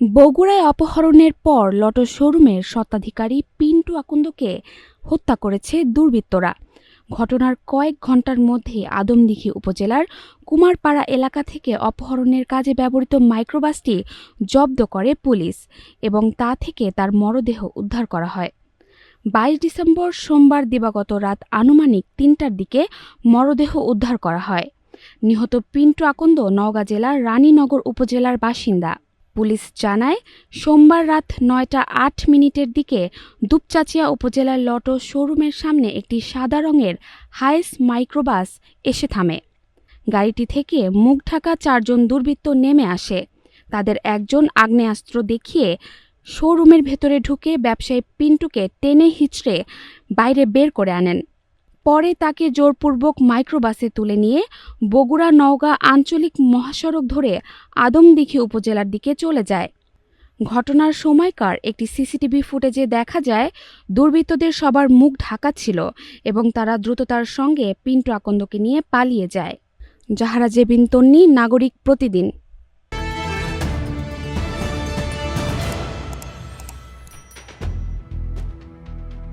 বগুড়ায় অপহরণের পর লটো শোরুমের স্বত্বাধিকারী পিন্টু আকন্দকে হত্যা করেছে দুর্বৃত্তরা। ঘটনার কয়েক ঘণ্টার মধ্যে আদমদীঘি উপজেলার কুমারপাড়া এলাকা থেকে অপহরণের কাজে ব্যবহৃত মাইক্রোবাসটি জব্দ করে পুলিশ এবং তা থেকে তার মরদেহ উদ্ধার করা হয়। ২২ ডিসেম্বর সোমবার দিবাগত রাত আনুমানিক ৩টার দিকে মরদেহ উদ্ধার করা হয়। নিহত পিন্টু আকন্দ নওগাঁ জেলার রানীনগর উপজেলার বাসিন্দা। পুলিশ জানায়, সোমবার রাত ৯টা ৮ মিনিটের দিকে দুপচাঁচিয়া উপজেলার লটো শোরুমের সামনে একটি সাদা রঙের হায়েস মাইক্রোবাস এসে থামে। গাড়িটি থেকে মুখঢাকা ৪জন দুর্বৃত্ত নেমে আসে। তাদের একজন আগ্নেয়াস্ত্র দেখিয়ে শোরুমের ভেতরে ঢুকে ব্যবসায়ী পিন্টুকে টেনে হিঁচড়ে বাইরে বের করে আনেন। পরে তাকে জোরপূর্বক মাইক্রোবাসে তুলে নিয়ে বগুড়া নওগাঁ আঞ্চলিক মহাসড়ক ধরে আদমদীঘি উপজেলার দিকে চলে যায়। ঘটনার সময়কার একটি সিসিটিভি ফুটেজে দেখা যায়, দুর্বৃত্তদের সবার মুখ ঢাকা ছিল এবং তারা দ্রুততার সঙ্গে পিন্টু আকন্দকে নিয়ে পালিয়ে যায়। জাহারা জেবিন তন্নি, নাগরিক প্রতিদিন।